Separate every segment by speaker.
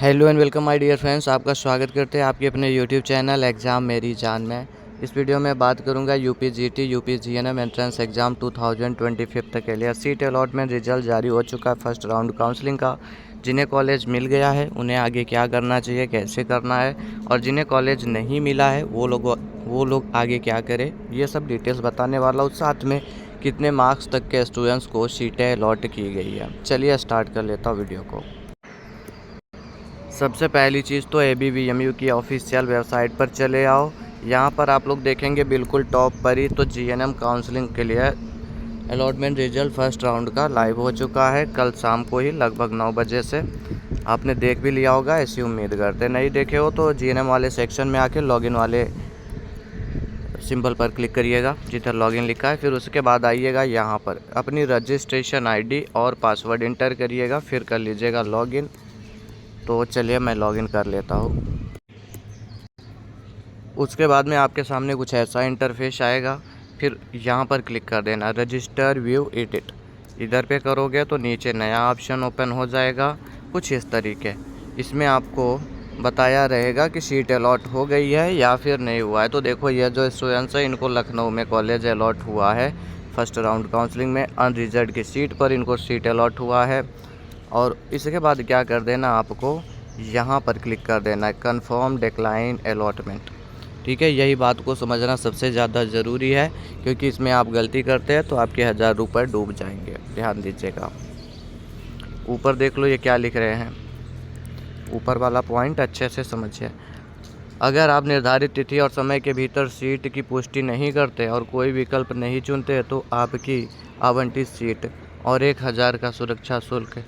Speaker 1: Hello and welcome my dear friends. आपका स्वागत करते हैं आपके अपने यूट्यूब चैनल एग्ज़ाम मेरी जान में। इस वीडियो में बात करूंगा UP GT UP GNM entrance exam 2025 के लिए सीट अलॉटमेंट रिजल्ट जारी हो चुका है फर्स्ट राउंड काउंसलिंग का। जिन्हें कॉलेज मिल गया है उन्हें आगे क्या करना चाहिए, कैसे करना है, और जिन्हें कॉलेज नहीं मिला है वो लोग आगे क्या करें, ये सब डिटेल्स बताने वाला हूँ। साथ में कितने मार्क्स तक के स्टूडेंट्स को सीटें अलॉट की गई है। चलिए स्टार्ट कर लेता हूँ वीडियो को। सबसे पहली चीज़ तो ABVMU की ऑफिशियल वेबसाइट पर चले आओ। यहाँ पर आप लोग देखेंगे बिल्कुल टॉप पर ही तो जीएनएम काउंसलिंग के लिए अलॉटमेंट रिजल्ट फर्स्ट राउंड का लाइव हो चुका है कल शाम को ही लगभग 9 बजे से। आपने देख भी लिया होगा, ऐसी उम्मीद करते। नहीं देखे हो तो जीएनएम वाले सेक्शन में आके लॉगिन वाले सिंबल पर क्लिक करिएगा जिधर लॉगिन लिखा है। फिर उसके बाद आइएगा यहाँ पर अपनी रजिस्ट्रेशन ID और पासवर्ड इंटर करिएगा, फिर कर लीजिएगा लॉगिन। तो चलिए मैं लॉगिन कर लेता हूँ। उसके बाद में आपके सामने कुछ ऐसा इंटरफेस आएगा। फिर यहाँ पर क्लिक कर देना रजिस्टर व्यू एडिट। इधर पे करोगे तो नीचे नया ऑप्शन ओपन हो जाएगा कुछ इस तरीके। इसमें आपको बताया रहेगा कि सीट अलॉट हो गई है या फिर नहीं हुआ है। तो देखो ये जो स्टूडेंट्स है इनको लखनऊ में कॉलेज अलॉट हुआ है फर्स्ट राउंड काउंसलिंग में अनरिजर्व की सीट पर इनको सीट अलॉट हुआ है। और इसके बाद क्या कर देना, आपको यहाँ पर क्लिक कर देना है कन्फर्म डिक्लाइन अलॉटमेंट। ठीक है, यही बात को समझना सबसे ज़्यादा ज़रूरी है क्योंकि इसमें आप गलती करते हैं तो आपके 1000 रुपये डूब जाएंगे। ध्यान दीजिएगा। ऊपर देख लो ये क्या लिख रहे हैं, ऊपर वाला पॉइंट अच्छे से समझिए। अगर आप निर्धारित तिथि और समय के भीतर सीट की पुष्टि नहीं करते और कोई विकल्प नहीं चुनते तो आपकी आवंटित सीट और 1000 का सुरक्षा शुल्क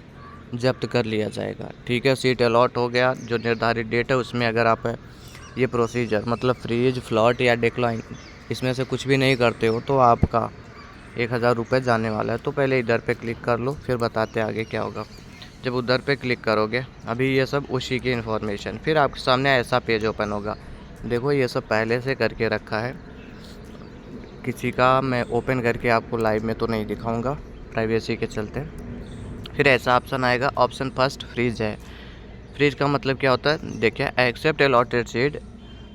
Speaker 1: जब्त कर लिया जाएगा। ठीक है, सीट अलॉट हो गया जो निर्धारित डेट है उसमें अगर आप ये प्रोसीजर मतलब फ्रीज, फ्लॉट या डिक्लाइन इसमें से कुछ भी नहीं करते हो तो आपका 1000 रुपये जाने वाला है। तो पहले इधर पे क्लिक कर लो, फिर बताते आगे क्या होगा। जब उधर पे क्लिक करोगे अभी ये सब उसी की इन्फॉर्मेशन, फिर आपके सामने ऐसा पेज ओपन होगा। देखो ये सब पहले से करके रखा है, किसी का मैं ओपन करके आपको लाइव में तो नहीं दिखाऊँगा प्राइवेसी के चलते। फिर ऐसा ऑप्शन आएगा, ऑप्शन फर्स्ट फ्रीज है। फ्रीज का मतलब क्या होता है, देखिए accept allotted seat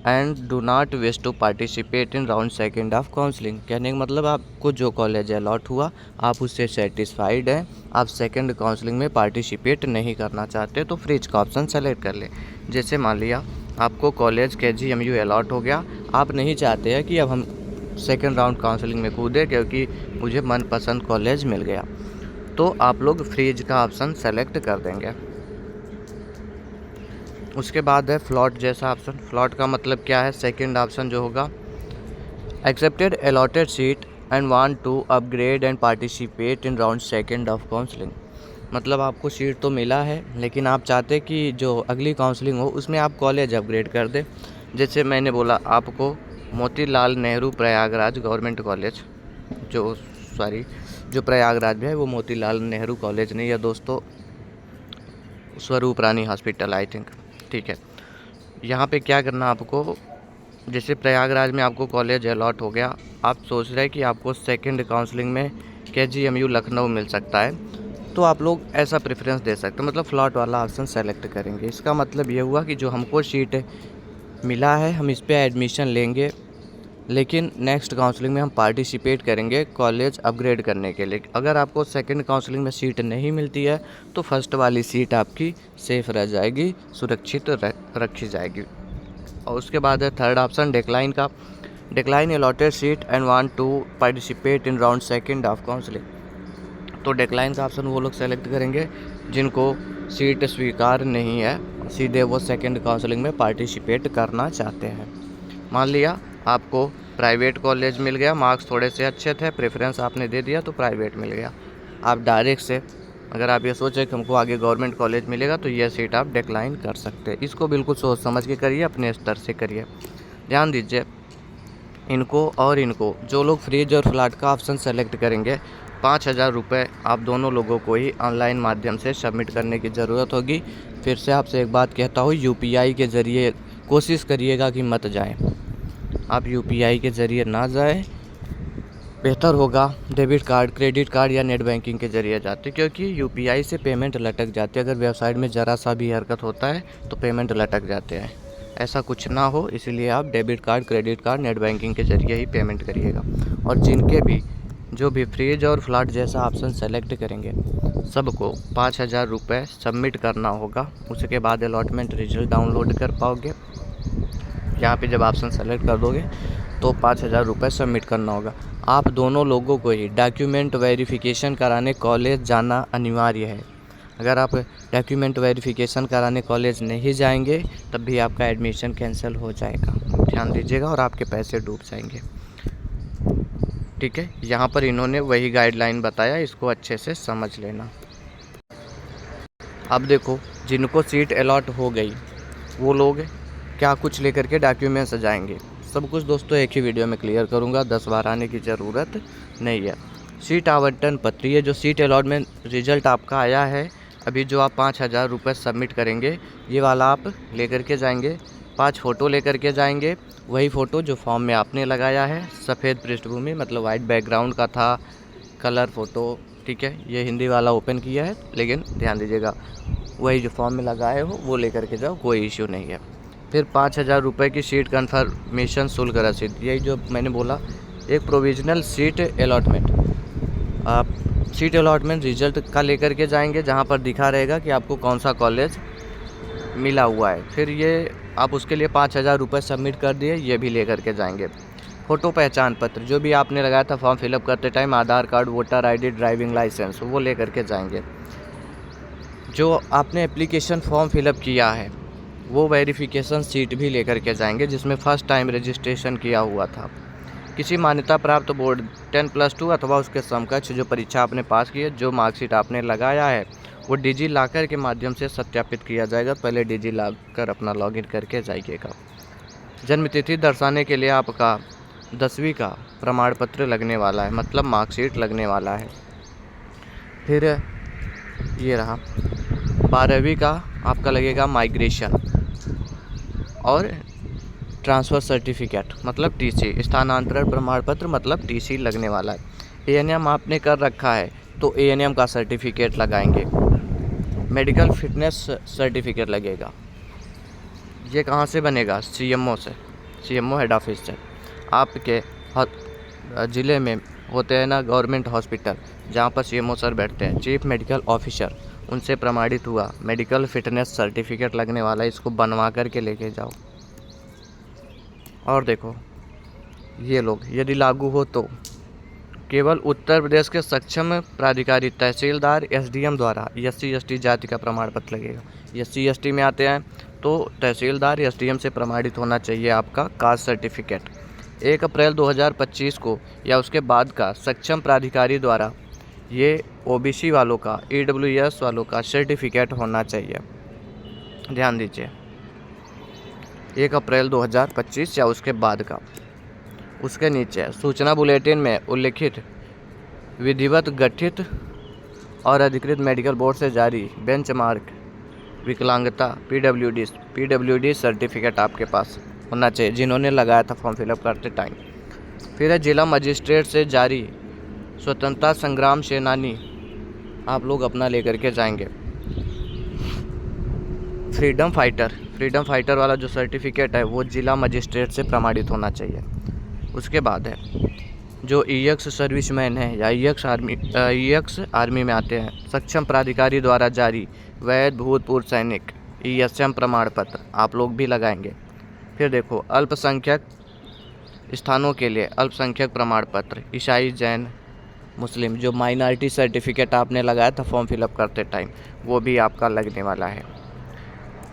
Speaker 1: and do not wish to participate in round second of counselling. कहने का मतलब आपको जो कॉलेज अलॉट हुआ आप उससे सेटिस्फाइड हैं, आप सेकंड काउंसलिंग में पार्टिसिपेट नहीं करना चाहते तो फ्रीज का ऑप्शन सेलेक्ट कर लें। जैसे मान लिया आपको कॉलेज KGMU अलॉट हो गया, आप नहीं चाहते हैं कि अब हम सेकेंड राउंड काउंसलिंग में कूदें क्योंकि मुझे मनपसंद कॉलेज मिल गया, तो आप लोग फ्रीज का ऑप्शन सेलेक्ट कर देंगे। उसके बाद है फ्लॉट जैसा ऑप्शन। फ्लॉट का मतलब क्या है, सेकंड ऑप्शन जो होगा accepted allotted seat and want to upgrade and participate in round second of counselling. मतलब आपको सीट तो मिला है लेकिन आप चाहते कि जो अगली काउंसलिंग हो उसमें आप कॉलेज अपग्रेड कर दें। जैसे मैंने बोला आपको मोतीलाल नेहरू प्रयागराज गवर्नमेंट कॉलेज जो प्रयागराज में है वो मोतीलाल नेहरू कॉलेज नहीं है दोस्तों, स्वरूप रानी हॉस्पिटल आई थिंक। ठीक है, यहाँ पे क्या करना आपको, जैसे प्रयागराज में आपको कॉलेज अलॉट हो गया, आप सोच रहे हैं कि आपको सेकंड काउंसलिंग में KGMU लखनऊ मिल सकता है तो आप लोग ऐसा प्रेफरेंस दे सकते हैं, मतलब फ्लॉट वाला ऑप्शन सेलेक्ट करेंगे। इसका मतलब ये हुआ कि जो हमको सीट मिला है हम इस पर एडमिशन लेंगे लेकिन नेक्स्ट काउंसलिंग में हम पार्टिसिपेट करेंगे कॉलेज अपग्रेड करने के लिए। अगर आपको सेकंड काउंसलिंग में सीट नहीं मिलती है तो फर्स्ट वाली सीट आपकी सेफ रह जाएगी, सुरक्षित रखी जाएगी। और उसके बाद है थर्ड ऑप्शन डिक्लाइन का। Decline allotted seat and want to participate in round second of counselling. तो डिक्लाइन का ऑप्शन वो लोग सेलेक्ट करेंगे जिनको सीट स्वीकार नहीं है, सीधे वो सेकंड काउंसलिंग में पार्टिसिपेट करना चाहते हैं। मान लिया आपको प्राइवेट कॉलेज मिल गया, मार्क्स थोड़े से अच्छे थे, प्रेफरेंस आपने दे दिया तो प्राइवेट मिल गया। आप डायरेक्ट से अगर आप ये सोचें कि हमको आगे गवर्नमेंट कॉलेज मिलेगा तो ये सीट आप डिक्लाइन कर सकते हैं। इसको बिल्कुल सोच समझ के करिए, अपने स्तर से करिए। ध्यान दीजिए, इनको और इनको जो लोग फ्रीज और फ्लैट का ऑप्शन सेलेक्ट करेंगे 5000 रुपये आप दोनों लोगों को ही ऑनलाइन माध्यम से सबमिट करने की ज़रूरत होगी। फिर से आपसे एक बात कहता हूँ, UPI के ज़रिए कोशिश करिएगा कि मत जाएं। आप UPI के ज़रिए ना जाएं, बेहतर होगा डेबिट कार्ड, क्रेडिट कार्ड या नेट बैंकिंग के ज़रिए जाते, क्योंकि यूपीआई से पेमेंट लटक जाती है। अगर वेबसाइट में ज़रा सा भी हरकत होता है तो पेमेंट लटक जाते हैं। ऐसा कुछ ना हो, इसलिए आप debit card, credit card, net banking के ज़रिए ही पेमेंट करिएगा। और जिनके भी जो भी फ्रिज और फ्लैट जैसा ऑप्शन सेलेक्ट करेंगे, सबको 5,000 रुपये सबमिट करना होगा। उसके बाद अलॉटमेंट रिजल्ट डाउनलोड कर पाओगे। यहाँ पे जब ऑप्शन सेलेक्ट कर दोगे तो 5,000 रुपये सबमिट करना होगा। आप दोनों लोगों को ही डॉक्यूमेंट वेरिफिकेशन कराने कॉलेज जाना अनिवार्य है। अगर आप डॉक्यूमेंट वेरिफिकेशन कराने कॉलेज नहीं जाएंगे तब भी आपका एडमिशन कैंसिल हो जाएगा, ध्यान दीजिएगा, और आपके पैसे डूब जाएंगे। ठीक है, यहाँ पर इन्होंने वही गाइडलाइन बताया, इसको अच्छे से समझ लेना। अब देखो, जिनको सीट अलॉट हो गई वो लोग क्या कुछ लेकर के डॉक्यूमेंट्स जाएंगे, सब कुछ दोस्तों एक ही वीडियो में क्लियर करूंगा, 10 बार आने की ज़रूरत नहीं है। सीट आवंटन पत्र, ये जो सीट अलॉटमेंट रिजल्ट आपका आया है, अभी जो आप 5,000 रुपये सबमिट करेंगे, ये वाला आप लेकर के जाएंगे। 5 फ़ोटो लेकर के जाएंगे, वही फ़ोटो जो फॉर्म में आपने लगाया है, सफ़ेद पृष्ठभूमि मतलब वाइट बैकग्राउंड का था, कलर फ़ोटो। ठीक है, ये हिंदी वाला ओपन किया है, लेकिन ध्यान दीजिएगा वही जो फॉर्म में लगाए हो वो लेकर के जाओ, कोई इश्यू नहीं है। फिर 5,000 रुपये की सीट कन्फर्मेशन शुल्क रसीद, यही जो मैंने बोला, एक प्रोविजनल सीट अलॉटमेंट, आप सीट अलॉटमेंट रिजल्ट का लेकर के जाएंगे, जहां पर दिखा रहेगा कि आपको कौन सा कॉलेज मिला हुआ है। फिर ये आप उसके लिए 5,000 रुपये सबमिट कर दिए, ये भी लेकर के जाएंगे। फ़ोटो पहचान पत्र, जो भी आपने लगाया था फॉर्म फिलअप करते time, Aadhaar card, voter ID, driving licence, वो लेकर के जाएंगे। जो आपने एप्लीकेशन फॉर्म फिलअप किया है वो वेरिफिकेशन सीट भी लेकर के जाएंगे, जिसमें फ़र्स्ट टाइम रजिस्ट्रेशन किया हुआ था। किसी मान्यता प्राप्त बोर्ड 10+2 अथवा उसके समकक्ष जो परीक्षा आपने पास की है, जो मार्कशीट आपने लगाया है वो डिजी लॉकर के माध्यम से सत्यापित किया जाएगा। पहले डिजी लॉकर अपना लॉगिन करके जाइएगा। जन्म तिथि दर्शाने के लिए आपका 10वीं का प्रमाण पत्र लगने वाला है, मतलब मार्कशीट लगने वाला है। फिर ये रहा 12वीं का आपका लगेगा माइग्रेशन और ट्रांसफ़र सर्टिफिकेट मतलब TC, स्थानांतरण प्रमाण पत्र मतलब TC लगने वाला है। ANM आपने कर रखा है तो ANM का सर्टिफिकेट लगाएंगे। मेडिकल फिटनेस सर्टिफिकेट लगेगा। ये कहाँ से बनेगा? CMO से, CMO हेड ऑफिस से। आपके ज़िले में होते हैं ना गवर्नमेंट हॉस्पिटल, जहाँ पर CMO सर बैठते हैं, चीफ मेडिकल ऑफिसर, उनसे प्रमाणित हुआ मेडिकल फिटनेस सर्टिफिकेट लगने वाला है। इसको बनवा कर के लेके जाओ। और देखो, ये लोग यदि लागू हो तो केवल उत्तर प्रदेश के सक्षम प्राधिकारी तहसीलदार SDM द्वारा SC ST जाति का प्रमाण पत्र लगेगा। SC ST में आते हैं तो तहसीलदार SDM से प्रमाणित होना चाहिए आपका कास्ट सर्टिफिकेट। 1 अप्रैल 2025 को या उसके बाद का सक्षम प्राधिकारी द्वारा ये OBC वालों का, EWS वालों का सर्टिफिकेट होना चाहिए, ध्यान दीजिए। 1 अप्रैल 2025 या उसके बाद का। उसके नीचे सूचना बुलेटिन में उल्लिखित विधिवत गठित और अधिकृत मेडिकल बोर्ड से जारी बेंचमार्क विकलांगता PWD सर्टिफिकेट आपके पास होना चाहिए, जिन्होंने लगाया था फॉर्म फिलअप करते टाइम। फिर है जिला मजिस्ट्रेट से जारी स्वतंत्रता संग्राम सेनानी, आप लोग अपना लेकर के जाएंगे। फ्रीडम फाइटर वाला जो सर्टिफिकेट है वो जिला मजिस्ट्रेट से प्रमाणित होना चाहिए। उसके बाद है जो EX सर्विसमैन है या EX आर्मी में आते हैं, सक्षम प्राधिकारी द्वारा जारी वैध भूतपूर्व सैनिक ESM प्रमाण पत्र आप लोग भी लगाएंगे। फिर देखो अल्पसंख्यक स्थानों के लिए अल्पसंख्यक प्रमाण पत्र, ईसाई, जैन, मुस्लिम, जो माइनॉरिटी सर्टिफिकेट आपने लगाया था फॉर्म फिलअप करते टाइम, वो भी आपका लगने वाला है।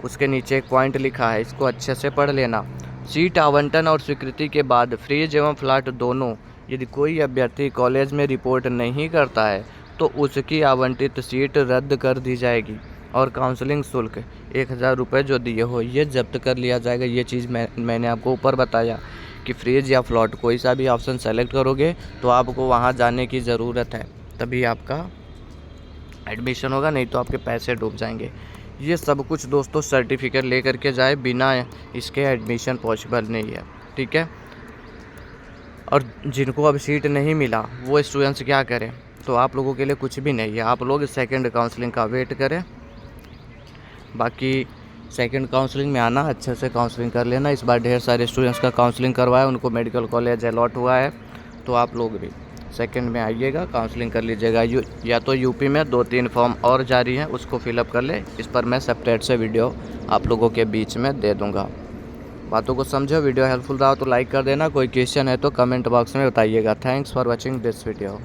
Speaker 1: उसके नीचे एक पॉइंट लिखा है, इसको अच्छे से पढ़ लेना। सीट आवंटन और स्वीकृति के बाद फ्रीज एवं फ्लैट दोनों यदि कोई अभ्यर्थी कॉलेज में रिपोर्ट नहीं करता है तो उसकी आवंटित सीट रद्द कर दी जाएगी और काउंसलिंग शुल्क 1,000 रुपये जो दिए हो ये जब्त कर लिया जाएगा। ये चीज़ मैंने आपको ऊपर बताया कि फ्रीज या फ्लॉट कोई सा भी ऑप्शन सेलेक्ट करोगे तो आपको वहाँ जाने की ज़रूरत है, तभी आपका एडमिशन होगा, नहीं तो आपके पैसे डूब जाएंगे। ये सब कुछ दोस्तों सर्टिफिकेट ले करके जाए, बिना इसके एडमिशन पॉसिबल नहीं है। ठीक है, और जिनको अब सीट नहीं मिला वो स्टूडेंट्स क्या करें, तो आप लोगों के लिए कुछ भी नहीं है, आप लोग सेकंड काउंसलिंग का वेट करें। बाकी सेकंड काउंसलिंग में आना, अच्छे से काउंसलिंग कर लेना। इस बार ढेर सारे स्टूडेंट्स का काउंसलिंग करवाया, उनको मेडिकल कॉलेज अलॉट हुआ है, तो आप लोग भी सेकंड में आइएगा, काउंसलिंग कर लीजिएगा। या तो यूपी में 2-3 फॉर्म और जारी हैं, उसको फिलअप कर ले। इस पर मैं सेपरेट से वीडियो आप लोगों के बीच में दे दूँगा। बातों को समझो। वीडियो हेल्पफुल रहा तो लाइक कर देना। कोई क्वेश्चन है तो कमेंट बॉक्स में बताइएगा। Thanks for watching this video.